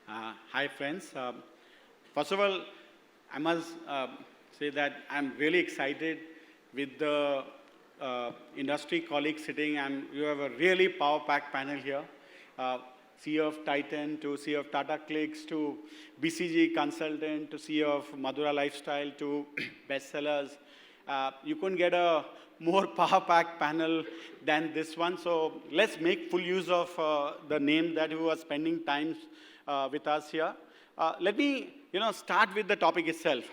Hi, friends. First of all, I must say that I'm really excited with the industry colleagues sitting, and you have a really power-packed panel here. CEO of Titan, to CEO of Tata Clicks, to BCG consultant, to CEO of Madura Lifestyle, to bestsellers. You couldn't get a more power-packed panel than this one. So let's make full use of the name that you are spending time with us here. Let me, start with the topic itself.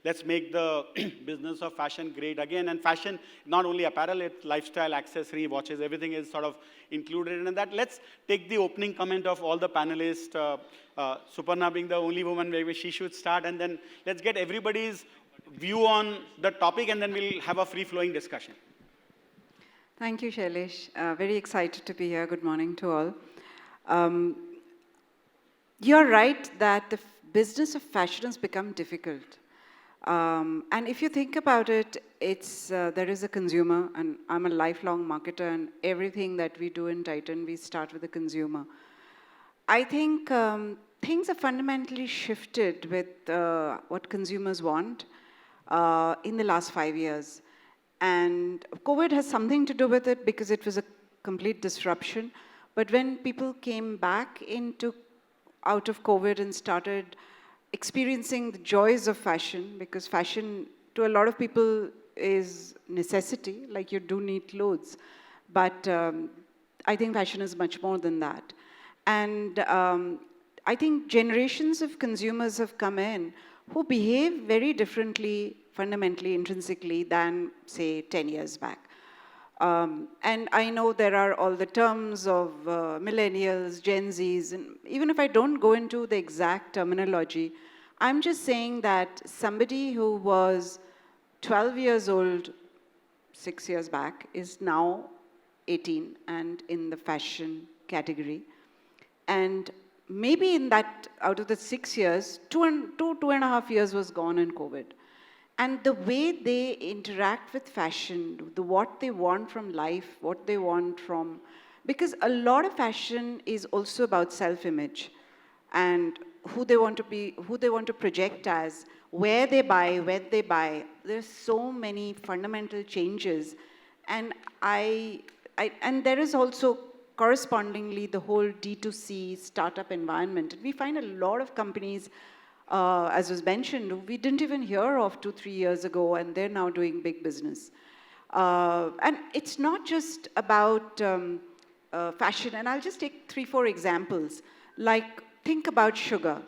Let's make the business of fashion great again. And fashion, not only apparel, it's lifestyle, accessory, watches, everything is sort of included in that. Let's take the opening comment of all the panelists. Suparna being the only woman, maybe she should start. And then let's get everybody's view on the topic, and then we'll have a free-flowing discussion. Thank you, Shailesh. Very excited to be here. Good morning to all. You're right that the business of fashion has become difficult. And if you think about it, there is a consumer, and I'm a lifelong marketer, and everything that we do in Titan, we start with the consumer. I think things have fundamentally shifted with what consumers want in the last 5 years. And COVID has something to do with it because it was a complete disruption. But when people came back out of COVID and started experiencing the joys of fashion, because fashion to a lot of people is necessity, like you do need clothes. But I think fashion is much more than that. And I think generations of consumers have come in who behave very differently, fundamentally, intrinsically, than, say, 10 years back. And I know there are all the terms of millennials, Gen Zs, and even if I don't go into the exact terminology, I'm just saying that somebody who was 12 years old 6 years back is now 18 and in the fashion category. And maybe in that, out of the 6 years, two and a half years was gone in COVID. And the way they interact with fashion, what they want from life, what they want from, because a lot of fashion is also about self-image and who they want to be, who they want to project as, where they buy, when they buy. There's so many fundamental changes. And and there is also correspondingly the whole D2C startup environment. And we find a lot of companies, as was mentioned, we didn't even hear of 2-3 years ago, and they're now doing big business. And it's not just about fashion, and I'll just take 3-4 examples. Like, think about sugar.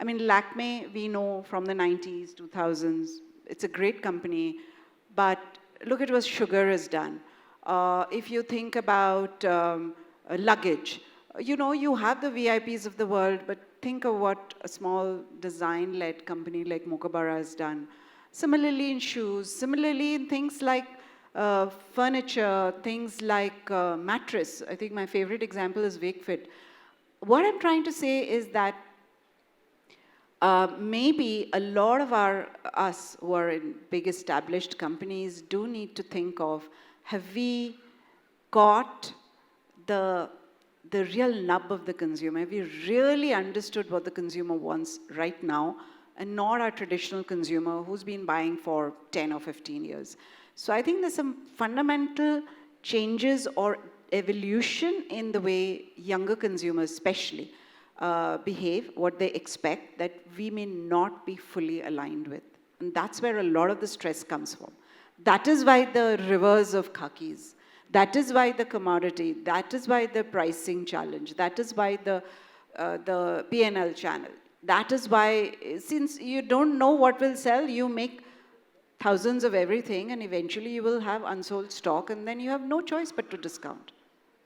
I mean, Lakme, we know from the 90s, 2000s, it's a great company, but look at what sugar has done. If you think about luggage, you have the VIPs of the world, but think of what a small design-led company like Mokabara has done. Similarly in shoes, similarly in things like furniture, things like mattress. I think my favorite example is Wakefit. What I'm trying to say is that maybe a lot of us who are in big established companies do need to think of, have we got the real nub of the consumer? Have we really understood what the consumer wants right now, and not our traditional consumer who's been buying for 10 or 15 years? So I think there's some fundamental changes or evolution in the way younger consumers especially behave, what they expect, that we may not be fully aligned with. And that's where a lot of the stress comes from. That is why the rivers of khakis, that is why the commodity, that is why the pricing challenge, that is why the P&L channel. That is why, since you don't know what will sell, you make thousands of everything, and eventually you will have unsold stock, and then you have no choice but to discount.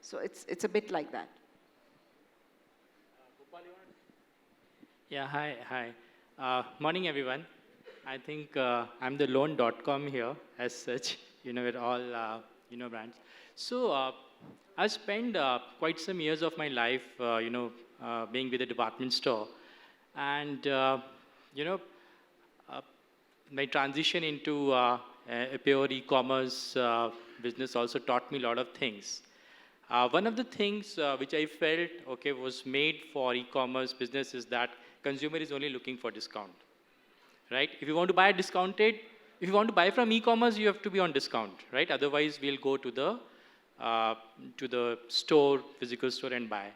So it's a bit like that. Yeah, hi. Morning, everyone. I think I'm the lone.com here, as such, with all, brands. So I've spent quite some years of my life, being with a department store. And, my transition into a pure e-commerce business also taught me a lot of things. One of the things which I felt, okay, was made for e-commerce business is that consumer is only looking for discount, right? If you want to buy discounted, if you want to buy from e-commerce, you have to be on discount, right? Otherwise, we'll go to the store, physical store and buy.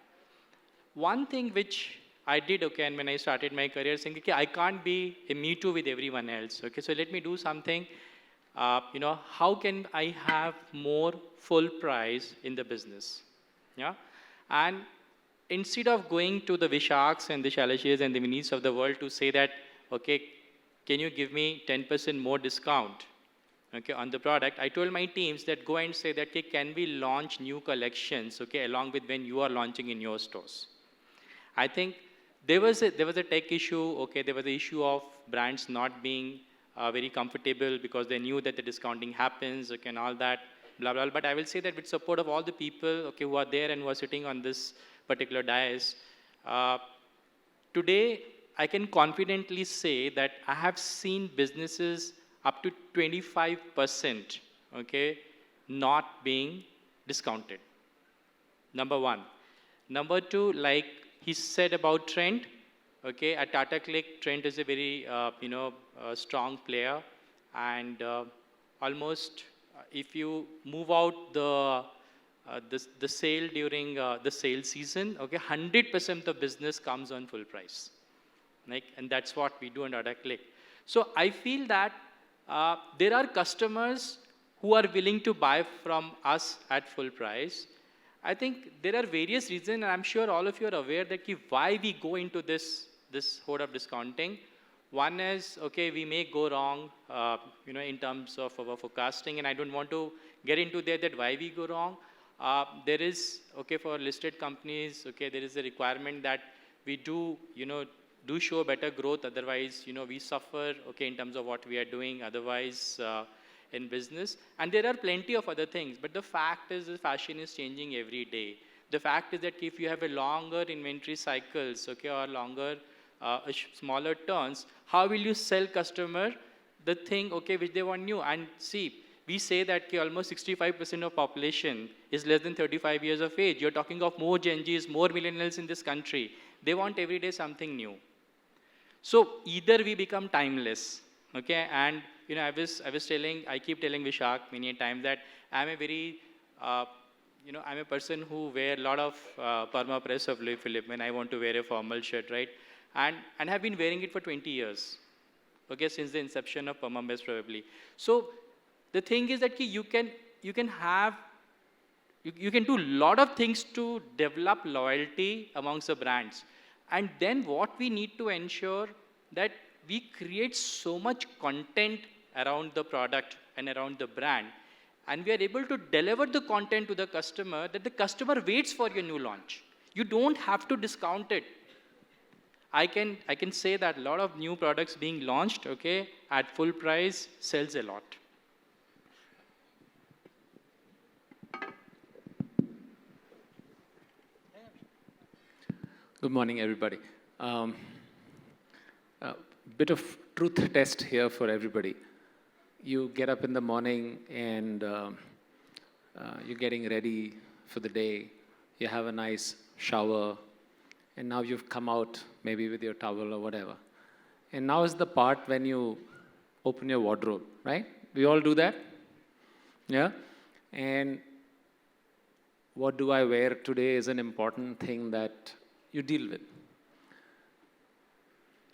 One thing which I did, okay, and when I started my career, saying, okay, I can't be a me too with everyone else, okay, so let me do something, how can I have more full price in the business, yeah? And instead of going to the Vishaks and the Shaileshes and the Vineets of the world to say that, okay, can you give me 10% more discount, okay, on the product, I told my teams that go and say that, okay, can we launch new collections, okay, along with when you are launching in your stores. I think there was a tech issue, okay, there was the issue of brands not being very comfortable because they knew that the discounting happens, okay, and all that, blah, blah, blah. But I will say that with support of all the people, okay, who are there and who are sitting on this particular dais, today I can confidently say that I have seen businesses up to 25%, okay, not being discounted. Number one. Number two, like he said about Trend, okay, at Tata CliQ, Trend is a very, strong player. And almost, if you move out the sale during the sale season, okay, 100% of business comes on full price. Like, and that's what we do on Tata CliQ. So I feel that there are customers who are willing to buy from us at full price. I think there are various reasons, and I'm sure all of you are aware that why we go into this horde of discounting. One is, okay, we may go wrong, in terms of our forecasting, and I don't want to get into that why we go wrong. There is, okay, for listed companies, okay, there is a requirement that we do show better growth. Otherwise, we suffer, okay, in terms of what we are doing. Otherwise, in business. And there are plenty of other things. But the fact is, the fashion is changing every day. The fact is that if you have a longer inventory cycles, okay, or longer, smaller turns, how will you sell customer the thing, okay, which they want new? And see, we say that almost 65% of population is less than 35 years of age. You're talking of more Gen Zs, more millennials in this country. They want every day something new. So either we become timeless, okay, and I keep telling Vishak many a time that I'm a very, I'm a person who wear a lot of perma press of Louis Philippe when I want to wear a formal shirt, right? And have been wearing it for 20 years, okay, since the inception of perma press probably. So the thing is that you can do a lot of things to develop loyalty amongst the brands. And then what we need to ensure that we create so much content around the product and around the brand, and we are able to deliver the content to the customer that the customer waits for your new launch. You don't have to discount it. I can say that a lot of new products being launched, okay, at full price sells a lot. Good morning, everybody. A bit of truth test here for everybody. You get up in the morning and you're getting ready for the day. You have a nice shower, and now you've come out maybe with your towel or whatever. And now is the part when you open your wardrobe, right? We all do that? Yeah? And what do I wear today is an important thing that you deal with.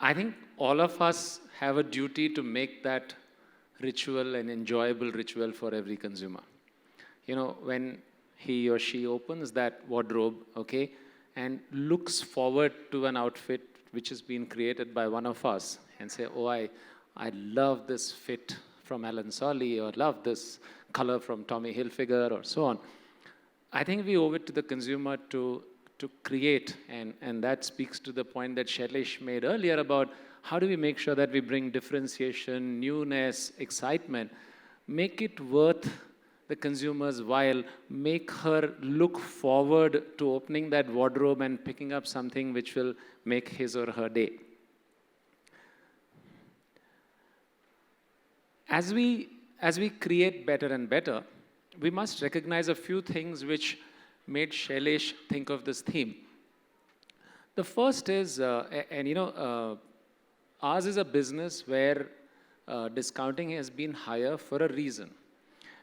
I think all of us have a duty to make that ritual an enjoyable ritual for every consumer. When he or she opens that wardrobe, okay, and looks forward to an outfit which has been created by one of us and say, oh, I love this fit from Alan Solly, or love this color from Tommy Hilfiger, or so on. I think we owe it to the consumer to create, and that speaks to the point that Shailesh made earlier about how do we make sure that we bring differentiation, newness, excitement, make it worth the consumer's while, make her look forward to opening that wardrobe and picking up something which will make his or her day. As we create better and better, we must recognize a few things which made Shailesh think of this theme. The first is, ours is a business where discounting has been higher for a reason.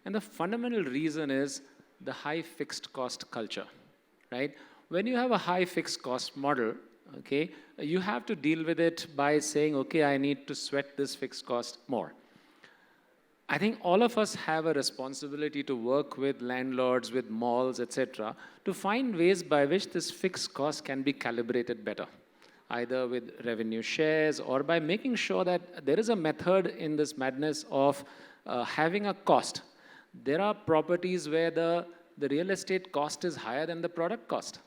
And the fundamental reason is the high fixed cost culture, right? When you have a high fixed cost model, okay, you have to deal with it by saying, okay, I need to sweat this fixed cost more. I think all of us have a responsibility to work with landlords, with malls, etc., to find ways by which this fixed cost can be calibrated better, either with revenue shares or by making sure that there is a method in this madness of having a cost. There are properties where the real estate cost is higher than the product cost.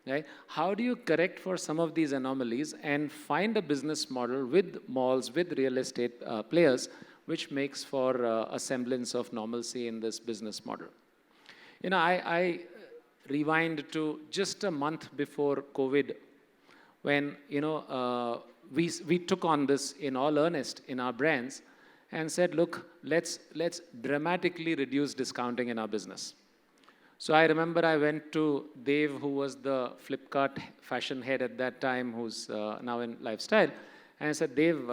Right? How do you correct for some of these anomalies and find a business model with malls, with real estate players, which makes for a semblance of normalcy in this business model? You know, I rewind to just a month before COVID, when, you know, we took on this in all earnest in our brands and said, look, let's dramatically reduce discounting in our business. So I remember I went to Dave, who was the Flipkart fashion head at that time, who's now in lifestyle, and I said, Dave,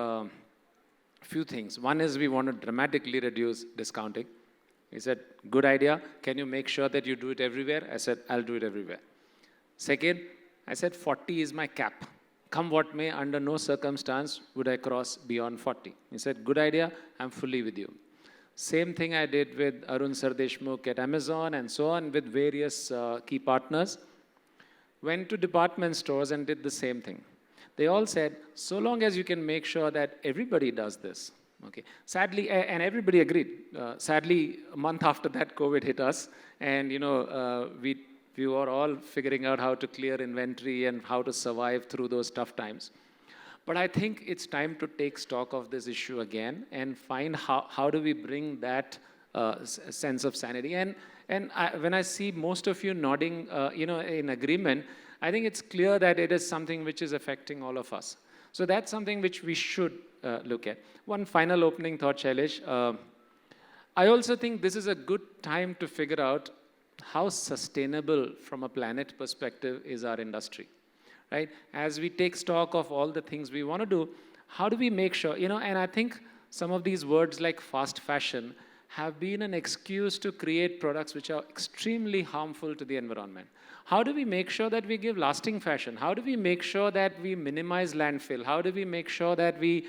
few things. One is we want to dramatically reduce discounting. He said, good idea. Can you make sure that you do it everywhere? I said, I'll do it everywhere. Second, I said, 40 is my cap. Come what may, under no circumstance would I cross beyond 40. He said, good idea. I'm fully with you. Same thing I did with Arun Sardeshmukh at Amazon and so on with various key partners. Went to department stores and did the same thing. They all said, so long as you can make sure that everybody does this. Okay. Sadly, and everybody agreed. Sadly, a month after that, COVID hit us. And, you know, we were all figuring out how to clear inventory and how to survive through those tough times. But I think it's time to take stock of this issue again and find how do we bring that sense of sanity. And when I see most of you nodding, you know, in agreement, I think it's clear that it is something which is affecting all of us. So that's something which we should look at. One final opening thought, Shailesh. I also think this is a good time to figure out how sustainable from a planet perspective is our industry. Right? As we take stock of all the things we want to do, how do we make sure, you know, and I think some of these words like fast fashion have been an excuse to create products which are extremely harmful to the environment. How do we make sure that we give lasting fashion? How do we make sure that we minimize landfill? How do we make sure that we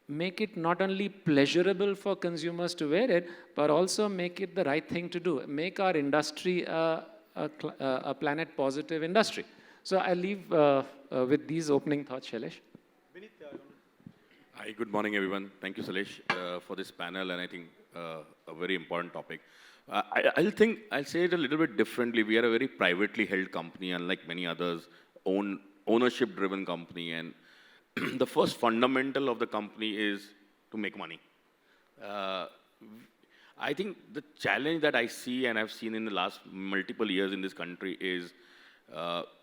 make it not only pleasurable for consumers to wear it, but also make it the right thing to do? Make our industry a planet-positive industry. So I'll leave with these opening thoughts, Shailesh. Vineet, Hi, good morning, everyone. Thank you, Shailesh, for this panel, and I think a very important topic. I'll say it a little bit differently. We are a very privately held company, unlike many others, ownership-driven company, and the first fundamental of the company is to make money. I think the challenge that I see and I've seen in the last multiple years in this country is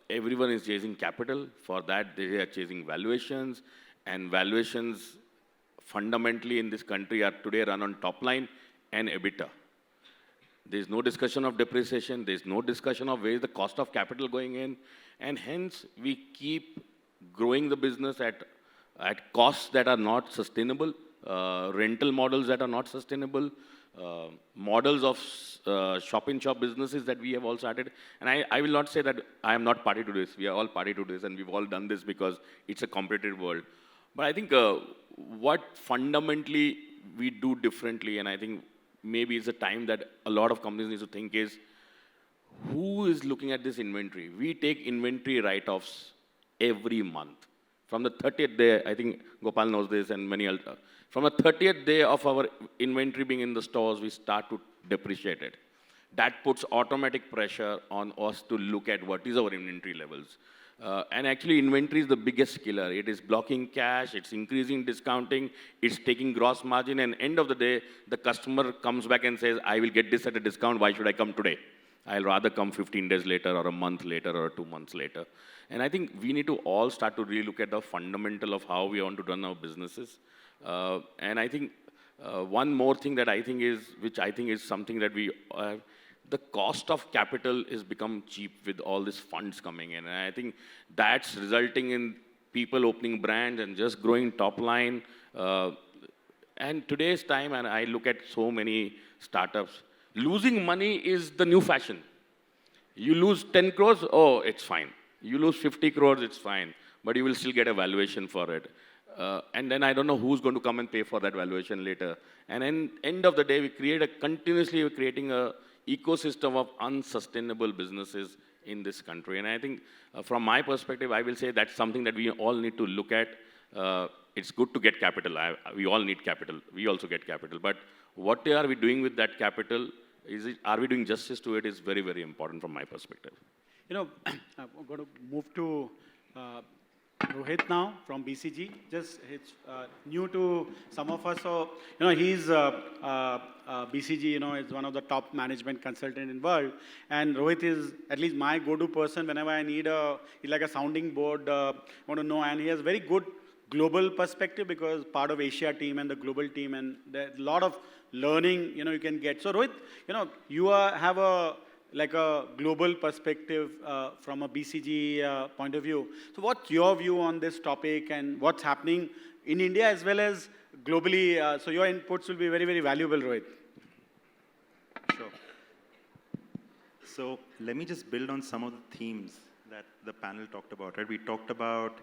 everyone is chasing capital. For that, they are chasing valuations, and valuations fundamentally in this country are today run on top line and EBITDA. There's no discussion of depreciation. There's no discussion of where is the cost of capital going in, and hence we keep growing the business at costs that are not sustainable, rental models that are not sustainable, models of shop-in-shop businesses that we have all started. And I will not say that I am not party to this. We are all party to this, and we've all done this because it's a competitive world. But I think what fundamentally we do differently, and I think maybe it's a time that a lot of companies need to think is, who is looking at this inventory? We take inventory write-offs every month. From the 30th day, I think Gopal knows this and many others. From the 30th day of our inventory being in the stores, we start to depreciate it. That puts automatic pressure on us to look at what is our inventory levels. And actually, inventory is the biggest killer. It is blocking cash, it's increasing discounting, it's taking gross margin, and end of the day, the customer comes back and says, I will get this at a discount, why should I come today? I'll rather come 15 days later or a month later or 2 months later. And I think we need to all start to really look at the fundamental of how we want to run our businesses. And I think one more thing that I think is, which I think is something that we, the cost of capital is become cheap with all these funds coming in. And I think that's resulting in people opening brands and just growing top line. And today's time, and I look at so many startups, losing money is the new fashion. You lose 10 crores, oh, it's fine. You lose 50 crores, it's fine. But you will still get a valuation for it. And then I don't know who's going to come and pay for that valuation later. And then end of the day, we're creating a ecosystem of unsustainable businesses in this country. And I think from my perspective, I will say that's something that we all need to look at. It's good to get capital. We all need capital. We also get capital. But what are we doing with that capital? Are we doing justice to it is very, very important from my perspective. You know, I'm going to move to Rohit now from BCG. Just it's new to some of us. So, you know, he's BCG, you know, is one of the top management consultant in the world. And Rohit is at least my go-to person whenever I need he's like a sounding board, want to know. And he has very good global perspective because part of Asia team and the global team, and there's a lot of learning, you know, you can get. So Rohit, you know, you have a global perspective from a BCG point of view. So what's your view on this topic and what's happening in India as well as globally? So your inputs will be very, very valuable, Rohit. Sure. So let me just build on some of the themes that the panel talked about. Right? We talked about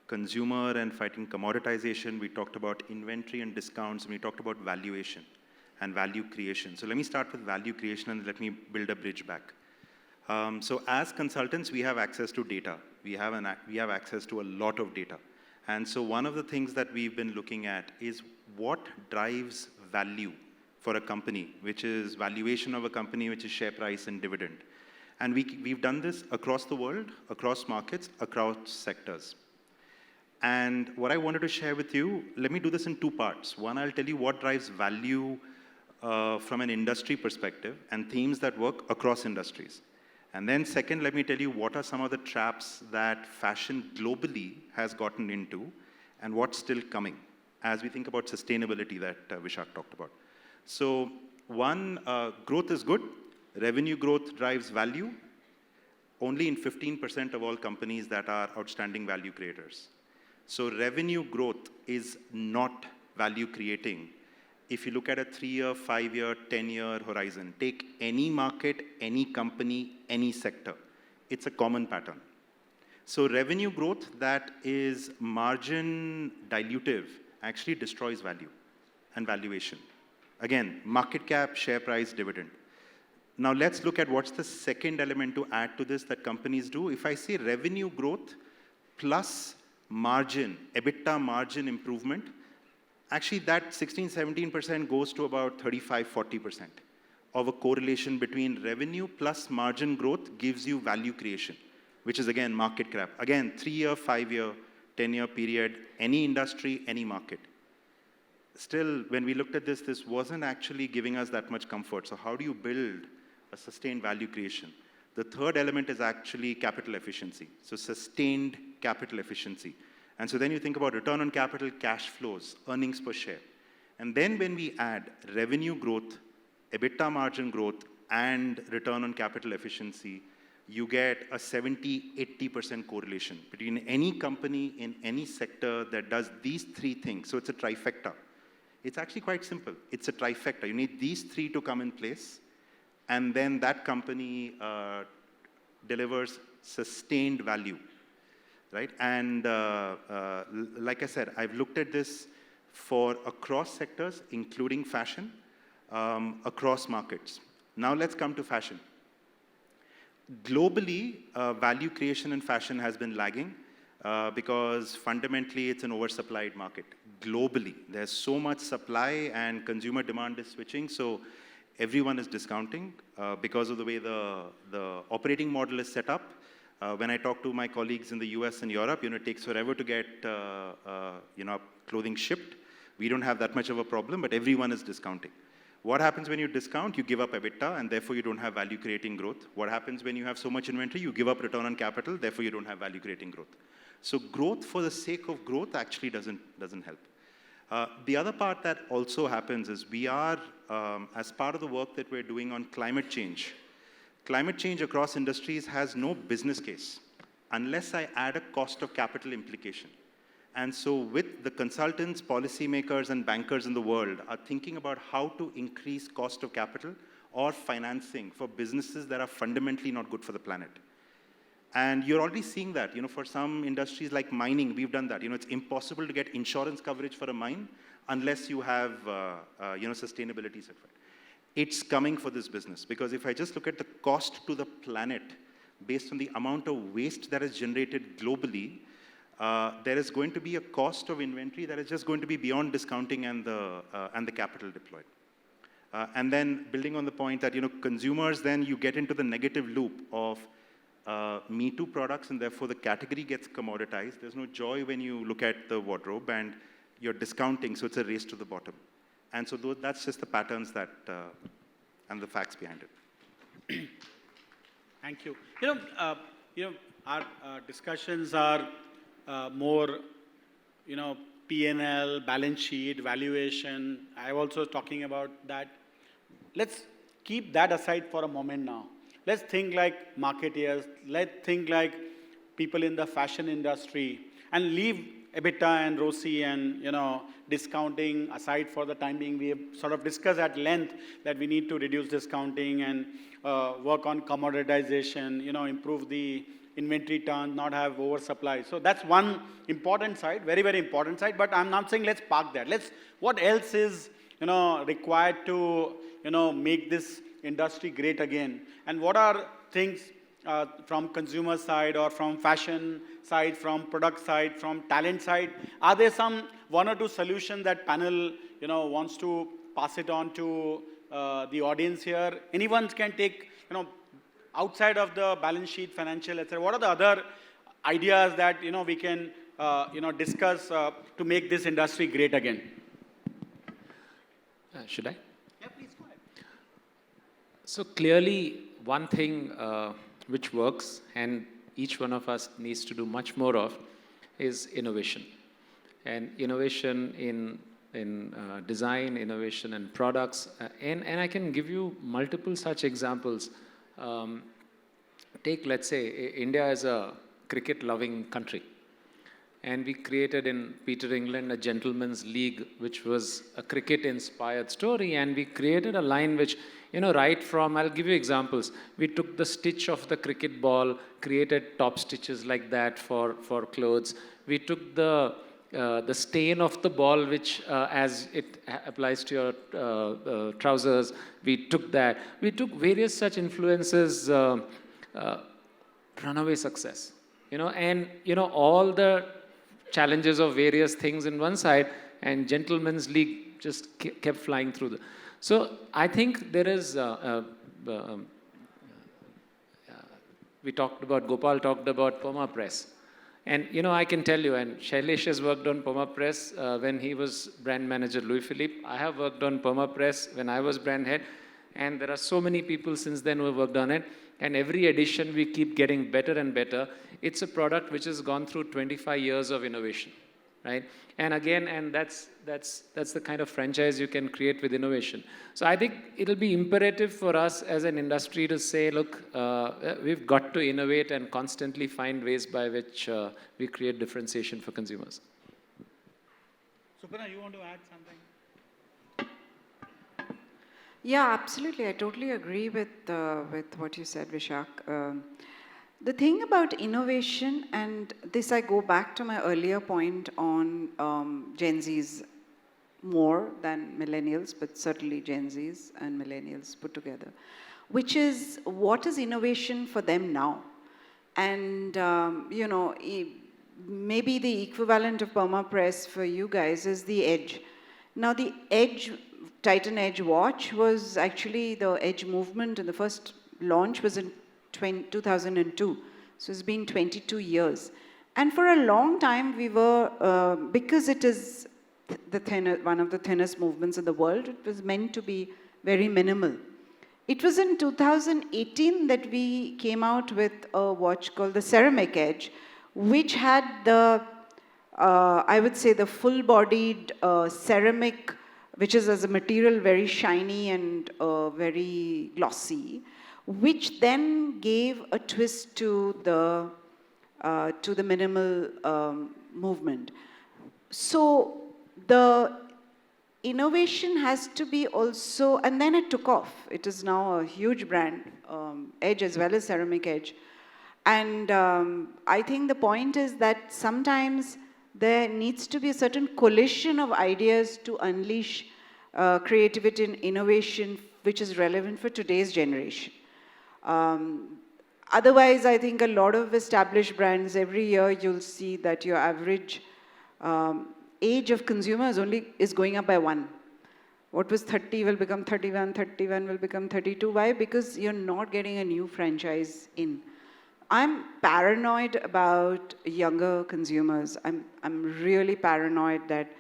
consumer and fighting commoditization. We talked about inventory and discounts, and we talked about valuation and value creation. So let me start with value creation and let me build a bridge back. So as consultants, we have access to data. We have access to a lot of data. And so one of the things that we've been looking at is what drives value for a company, which is valuation of a company, which is share price and dividend. And we've done this across the world, across markets, across sectors. And what I wanted to share with you, let me do this in two parts. One, I'll tell you what drives value from an industry perspective and themes that work across industries. And then second, let me tell you what are some of the traps that fashion globally has gotten into and what's still coming as we think about sustainability that Vishak talked about. So one, growth is good. Revenue growth drives value only in 15% of all companies that are outstanding value creators. So revenue growth is not value creating. If you look at a 3-year, 5-year, 10-year horizon, take any market, any company, any sector, it's a common pattern. So revenue growth that is margin dilutive actually destroys value and valuation. Again, market cap, share price, dividend. Now let's look at what's the second element to add to this that companies do. If I say revenue growth plus margin, EBITDA margin improvement, actually that 16, 17% goes to about 35, 40% of a correlation between revenue plus margin growth gives you value creation, which is again market cap. Again, 3-year, 5-year, 10-year period, any industry, any market. Still, when we looked at this, this wasn't actually giving us that much comfort. So how do you build a sustained value creation? The third element is actually capital efficiency. So sustained capital efficiency. And so then you think about return on capital, cash flows, earnings per share. And then when we add revenue growth, EBITDA margin growth, and return on capital efficiency, you get a 70-80% correlation between any company in any sector that does these three things. So it's a trifecta. It's actually quite simple. It's a trifecta. You need these three to come in place, and then that company delivers sustained value, right? And like I said, I've looked at this for across sectors, including fashion, across markets. Now let's come to fashion. Globally, value creation in fashion has been lagging because fundamentally it's an oversupplied market. Globally, there's so much supply and consumer demand is switching, so everyone is discounting because of the way the operating model is set up. When I talk to my colleagues in the US and Europe, it takes forever to get clothing shipped. We don't have that much of a problem, but everyone is discounting. What happens when you discount? You give up EBITDA, and therefore you don't have value-creating growth. What happens when you have so much inventory? You give up return on capital, therefore you don't have value-creating growth. So growth for the sake of growth actually doesn't help. The other part that also happens is we are, as part of the work that we're doing on climate change across industries has no business case unless I add a cost of capital implication. And so with the consultants, policymakers, and bankers in the world are thinking about how to increase cost of capital or financing for businesses that are fundamentally not good for the planet. And you're already seeing that, for some industries like mining, we've done that. It's impossible to get insurance coverage for a mine unless you have, sustainability certified. It's coming for this business, because if I just look at the cost to the planet based on the amount of waste that is generated globally, there is going to be a cost of inventory that is just going to be beyond discounting and the capital deployed. And then building on the point that, consumers, then you get into the negative loop of Me Too products, and therefore the category gets commoditized. There's no joy when you look at the wardrobe, and you're discounting, so it's a race to the bottom. And so that's just the patterns that, and the facts behind it. Thank you. Our discussions are more, P&L, balance sheet, valuation. I'm also talking about that. Let's keep that aside for a moment now. Let's think like marketeers. Let's think like people in the fashion industry, and leave EBITDA and ROCE and, discounting aside for the time being. We have sort of discussed at length that we need to reduce discounting and work on commoditization, improve the inventory turn, not have oversupply. So that's one important side, very, very important side. But I'm not saying let's park that. What else is, required to, make this industry great again? And what are things from consumer side or from fashion side, from product side, from talent side? Are there some one or two solutions that panel, wants to pass it on to the audience here? Anyone can take, outside of the balance sheet, financial, etc. What are the other ideas that, we can, discuss to make this industry great again? Should I? Yeah, please go ahead. So clearly, one thing which works, and each one of us needs to do much more of, is innovation. And innovation in design, innovation in products. And I can give you multiple such examples. Take, let's say, India is a cricket-loving country. And we created in Peter, England, a gentleman's league, which was a cricket-inspired story. And we created a line which, right from, I'll give you examples. We took the stitch of the cricket ball, created top stitches like that for clothes. We took the stain of the ball, which as it applies to your trousers, we took that. We took various such influences, runaway success, and, all the challenges of various things in one side, and Gentlemen's League just kept flying through. So I think there is, Gopal talked about Poma Press. And, I can tell you, and Shailesh has worked on Poma Press when he was brand manager Louis Philippe. I have worked on Poma Press when I was brand head. And there are so many people since then who have worked on it. And every edition, we keep getting better and better. It's a product which has gone through 25 years of innovation, right? And again, and that's the kind of franchise you can create with innovation. So I think it'll be imperative for us as an industry to say, look, we've got to innovate and constantly find ways by which we create differentiation for consumers. Suparna, you want to add something? Yeah, absolutely. I totally agree with what you said, Vishak. The thing about innovation, and this I go back to my earlier point on Gen Zs more than millennials, but certainly Gen Zs and millennials put together, which is what is innovation for them now? And, maybe the equivalent of Poma Press for you guys is the Edge. Now, the Edge, Titan Edge watch was actually the Edge movement, and the first launch was in 2002. So it's been 22 years. And for a long time, we were, because it is one of the thinnest movements in the world, it was meant to be very minimal. It was in 2018 that we came out with a watch called the Ceramic Edge, which had the I would say the full-bodied ceramic, which is as a material very shiny and very glossy, which then gave a twist to the minimal movement. So the innovation has to be also, and then it took off. It is now a huge brand, Edge as well as Ceramic Edge. And I think the point is that sometimes there needs to be a certain coalition of ideas to unleash creativity and innovation which is relevant for today's generation. Otherwise, I think a lot of established brands, every year you'll see that your average age of consumers is going up by 1. What was 30 will become 31, 31 will become 32. Why? Because you're not getting a new franchise in. I'm paranoid about younger consumers. I'm really paranoid that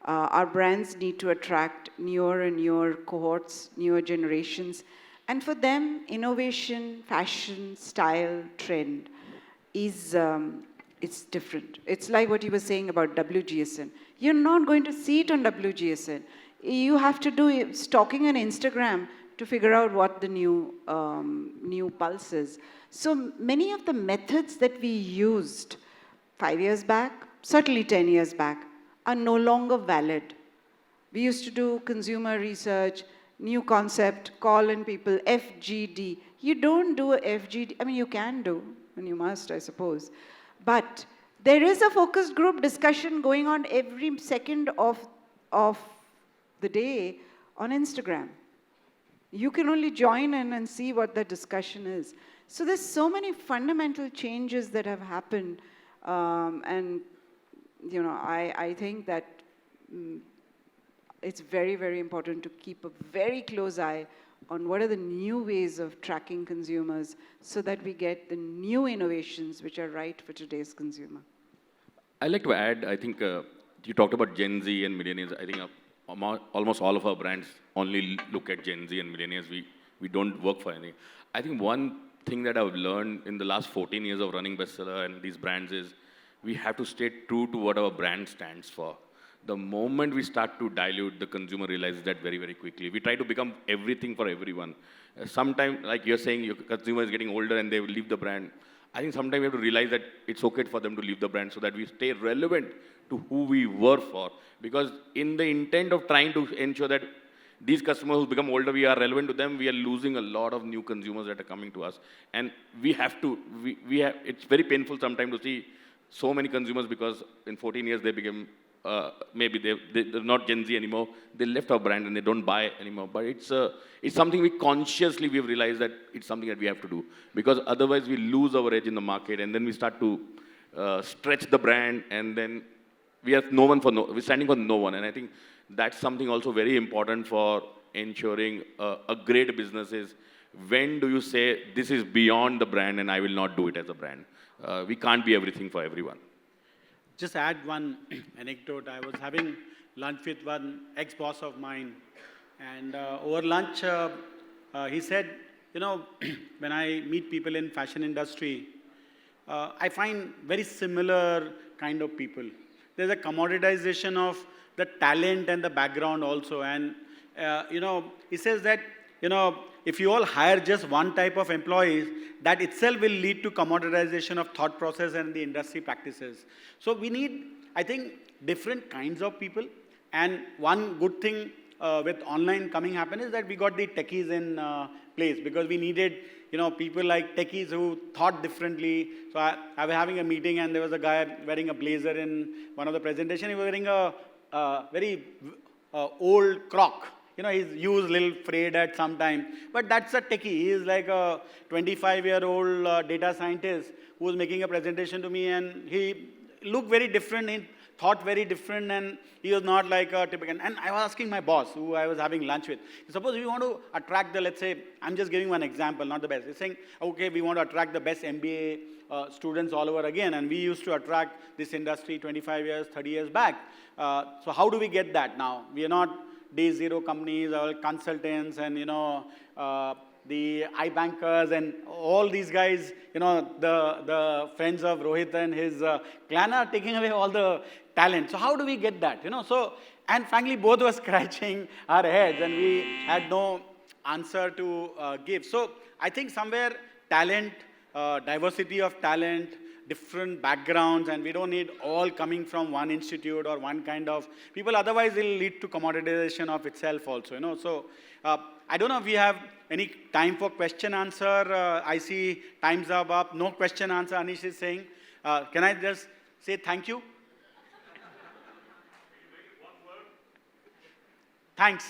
our brands need to attract newer and newer cohorts, newer generations. And for them, innovation, fashion, style, trend is it's different. It's like what you were saying about WGSN. You're not going to see it on WGSN. You have to do stalking on Instagram to figure out what the new pulse is. So many of the methods that we used 5 years back, certainly 10 years back, are no longer valid. We used to do consumer research, new concept, call in people, FGD. You don't do a FGD. I mean, you can do, and you must, I suppose. But there is a focus group discussion going on every second of the day on Instagram. You can only join in and see what the discussion is. So there's so many fundamental changes that have happened. And, you know, I think that it's very, very important to keep a very close eye on what are the new ways of tracking consumers so that we get the new innovations which are right for today's consumer. I'd like to add, I think you talked about Gen Z and millennials. I think almost all of our brands only look at Gen Z and millennials. We don't work for anything. I think one thing that I've learned in the last 14 years of running Bestseller and these brands is we have to stay true to what our brand stands for. The moment we start to dilute, the consumer realizes that very, very quickly. We try to become everything for everyone. Sometimes, like you're saying, your consumer is getting older and they will leave the brand. I think sometimes we have to realize that it's okay for them to leave the brand so that we stay relevant to who we were for. Because in the intent of trying to ensure that these customers who become older, we are relevant to them, we are losing a lot of new consumers that are coming to us. And we have to, it's very painful sometimes to see so many consumers because in 14 years they became, maybe they're not Gen Z anymore. They left our brand and they don't buy anymore. But it's something we've realized that it's something that we have to do. Because otherwise we lose our edge in the market and then we start to stretch the brand and then we're standing for no one. And I think that's something also very important for ensuring a great business is when do you say this is beyond the brand and I will not do it as a brand. We can't be everything for everyone. Just add one anecdote. I was having lunch with one ex-boss of mine. And over lunch, he said, you know, when I meet people in fashion industry, I find very similar kind of people. There's a commoditization of the talent and the background also. And, you know, he says that, you know, if you all hire just one type of employees, that itself will lead to commoditization of thought process and the industry practices. So we need, I think, different kinds of people. And one good thing with online coming happen is that we got the techies in place because we needed, you know, people like techies who thought differently. So I was having a meeting and there was a guy wearing a blazer in one of the presentations. He was wearing a very old croc. You know, he's used little frayed at some time. But that's a techie. He is like a 25-year-old data scientist who was making a presentation to me and he looked very different. He thought very different and he was not like a typical. And I was asking my boss, who I was having lunch with, suppose we want to attract the, let's say, I'm just giving one example, not the best. He's saying, okay, we want to attract the best MBA students all over again. And we used to attract this industry 25 years, 30 years back. So how do we get that now? We are not day zero companies or consultants and, you know, the iBankers and all these guys, the friends of Rohit and his clan are taking away all the talent. So how do we get that? So, and frankly, both were scratching our heads and we had no answer to give. So I think somewhere talent, diversity of talent, different backgrounds, and we don't need all coming from one institute or one kind of people. Otherwise, it will lead to commoditization of itself also. So I don't know if we have any time for question answer. I see times are up. No question answer. Anish is saying. Can I just say thank you? Thanks.